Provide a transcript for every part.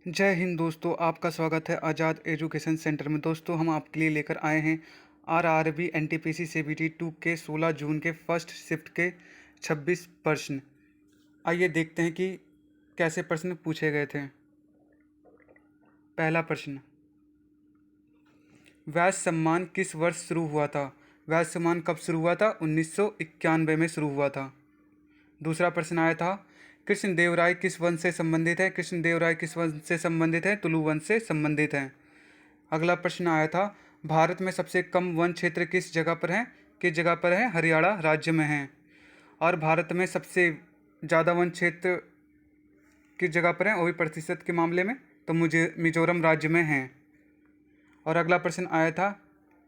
जय हिंद दोस्तों, आपका स्वागत है आज़ाद एजुकेशन सेंटर में। दोस्तों, हम आपके लिए लेकर आए हैं आरआरबी एनटीपीसी सीबीटी 2 के 16 जून के फर्स्ट शिफ्ट के 26 प्रश्न। आइए देखते हैं कि कैसे प्रश्न पूछे गए थे। पहला प्रश्न, व्यास सम्मान किस वर्ष शुरू हुआ था? व्यास सम्मान कब शुरू हुआ था? 1991 में शुरू हुआ था। दूसरा प्रश्न आया था, कृष्णदेवराय किस वंश से संबंधित है? कृष्णदेवराय किस वंश से संबंधित है? तुलु वंश से संबंधित है। अगला प्रश्न आया था, भारत में सबसे कम वन क्षेत्र किस जगह पर है? किस जगह पर है? हरियाणा राज्य में है। और भारत में सबसे ज़्यादा वन क्षेत्र किस जगह पर है? वो भी प्रतिशत के मामले में, तो मुझे मिजोरम राज्य में है। और अगला प्रश्न आया था,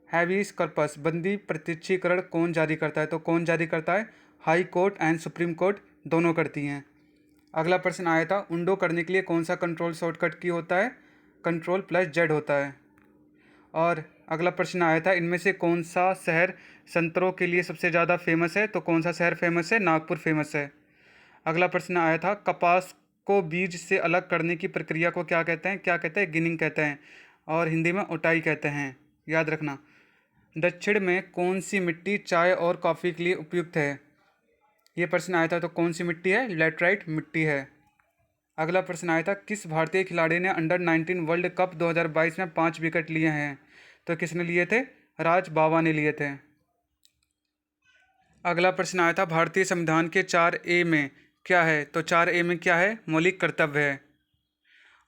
हैबीस कॉर्पस बंदी प्रत्यक्षीकरण कौन जारी करता है? तो कौन जारी करता है? High court and supreme court दोनों करती हैं। अगला प्रश्न आया था, उंडो करने के लिए कौन सा कंट्रोल शॉर्टकट की होता है? कंट्रोल+Z होता है। और अगला प्रश्न आया था, इनमें से कौन सा शहर संतरों के लिए सबसे ज़्यादा फेमस है? तो कौन सा शहर फेमस है? नागपुर फेमस है। अगला प्रश्न आया था, कपास को बीज से अलग करने की प्रक्रिया को क्या कहते हैं? क्या कहते हैं? गिनिंग कहते हैं, और हिंदी में उटाई कहते हैं। याद रखना। दक्षिण में कौन सी मिट्टी चाय और कॉफ़ी के लिए उपयुक्त है? ये प्रश्न आया था, तो कौन सी मिट्टी है? लैटराइट मिट्टी है। अगला प्रश्न आया था, किस भारतीय खिलाड़ी ने अंडर-19 वर्ल्ड कप 2022 में 5 विकेट लिए हैं? तो किसने लिए थे? राज बावा ने लिए थे। अगला प्रश्न आया था, भारतीय संविधान के 4A में क्या है? तो 4A में क्या है? मौलिक कर्तव्य है।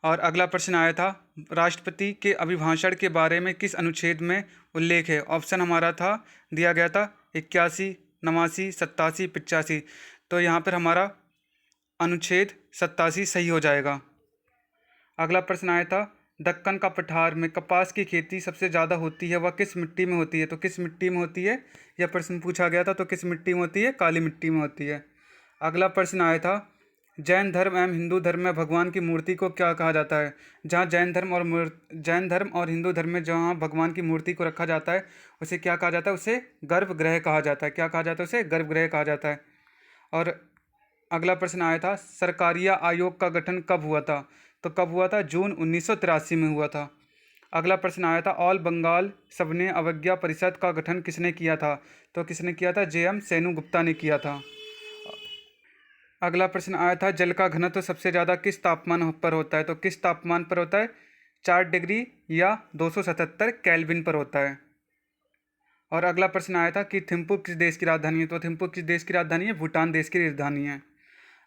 और अगला प्रश्न आया था, राष्ट्रपति के अभिभाषण के बारे में किस अनुच्छेद में उल्लेख है? ऑप्शन हमारा था, दिया गया था 81, 89, 87, 85। तो यहाँ पर हमारा अनुच्छेद 87 सही हो जाएगा। अगला प्रश्न आया था, दक्कन का पठार में कपास की खेती सबसे ज़्यादा होती है, वह किस मिट्टी में होती है? तो किस मिट्टी में होती है? यह प्रश्न पूछा गया था। तो किस मिट्टी में होती है? काली मिट्टी में होती है। अगला प्रश्न आया था, जैन धर्म एवं हिंदू धर्म में भगवान की मूर्ति को क्या कहा जाता है? जहाँ जैन धर्म और हिंदू धर्म में जहाँ भगवान की मूर्ति को रखा जाता है, उसे क्या कहा जाता है? उसे गर्भगृह कहा जाता है। क्या कहा जाता है? उसे गर्भगृह कहा जाता है। और अगला प्रश्न आया था, सरकारिया आयोग का गठन कब हुआ था? तो कब हुआ था? जून 1983 में हुआ था। अगला प्रश्न आया था, ऑल बंगाल सविनय अवज्ञा परिषद का गठन किसने किया था? तो किसने किया था? JM सेनुगुप्ता ने किया था। अगला प्रश्न आया था, जल का घनत्व सबसे ज़्यादा किस तापमान पर होता है? तो किस तापमान पर होता है? 4 डिग्री या 277 केल्विन पर होता है। और अगला प्रश्न आया था कि थिम्पू किस देश की राजधानी है? तो थिम्पू किस देश की राजधानी है? भूटान देश की राजधानी है।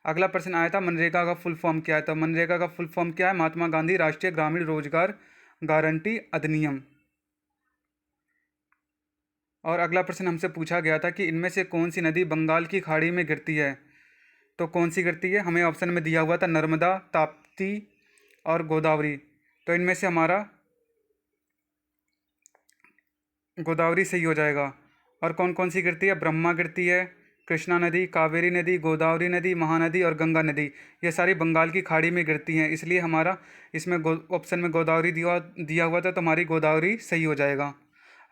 अगला प्रश्न आया था, मनरेगा का फुल फॉर्म क्या है? तो मनरेगा का फुल फॉर्म क्या है? महात्मा गांधी राष्ट्रीय ग्रामीण रोजगार गारंटी अधिनियम। और अगला प्रश्न हमसे पूछा गया था कि इनमें से कौन सी नदी बंगाल की खाड़ी में गिरती है? तो कौन सी गिरती है? हमें ऑप्शन में दिया हुआ था, नर्मदा, ताप्ती और गोदावरी। तो इनमें से हमारा गोदावरी सही हो जाएगा। और कौन कौन सी गिरती है? ब्रह्मा गिरती है, कृष्णा नदी, कावेरी नदी, गोदावरी नदी, महानदी और गंगा नदी। ये सारी बंगाल की खाड़ी में गिरती हैं, इसलिए हमारा इसमें ऑप्शन में गोदावरी दिया हुआ था, तो हमारी गोदावरी सही हो जाएगा।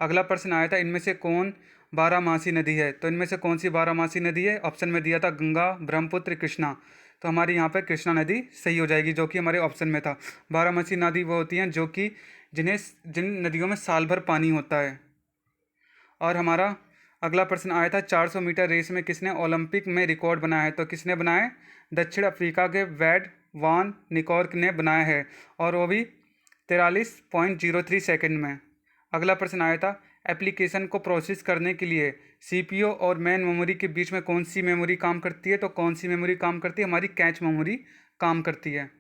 अगला प्रश्न आया था, इनमें से कौन बारामासी नदी है? तो इनमें से कौन सी बारामासी नदी है? ऑप्शन में दिया था गंगा, ब्रह्मपुत्र, कृष्णा। तो हमारी यहाँ पर कृष्णा नदी सही हो जाएगी, जो कि हमारे ऑप्शन में था। बारामासी नदी वो होती हैं जो कि जिन नदियों में साल भर पानी होता है। और हमारा अगला प्रश्न आया था, 400 मीटर रेस में किसने ओलंपिक में रिकॉर्ड बनाया है? तो किसने बनाया है? दक्षिण अफ्रीका के वैड वान निकॉर्क ने बनाया है, और वो भी 43.03 सेकंड में। अगला प्रश्न आया था, एप्लीकेशन को प्रोसेस करने के लिए CPU और मेन मेमोरी के बीच में कौन सी मेमोरी काम करती है? तो कौन सी मेमोरी काम करती है? हमारी कैच मेमोरी काम करती है।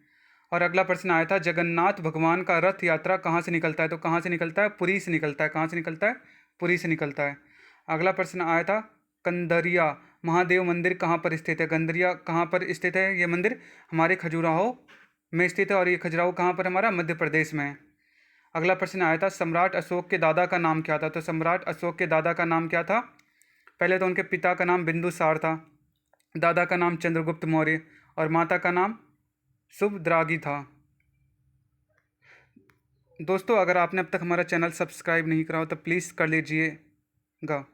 और अगला प्रश्न आया था, जगन्नाथ भगवान का रथ यात्रा कहाँ से निकलता है? तो कहाँ से निकलता है? पुरी से निकलता है। कहाँ से निकलता है? पुरी से निकलता है। अगला प्रश्न आया था, कंदरिया महादेव मंदिर कहाँ पर स्थित है? कंदरिया कहाँ पर स्थित है? ये मंदिर हमारे खजुराहो में स्थित है, और ये खजुराहो कहाँ पर? हमारा मध्य प्रदेश में है। अगला प्रश्न आया था, सम्राट अशोक के दादा का नाम क्या था? तो सम्राट अशोक के दादा का नाम क्या था? पहले तो उनके पिता का नाम बिंदुसार था, दादा का नाम चंद्रगुप्त मौर्य, और माता का नाम सुभद्रागी था। दोस्तों, अगर आपने अब तक हमारा चैनल सब्सक्राइब नहीं करा हो तो प्लीज़ कर लीजिएगा।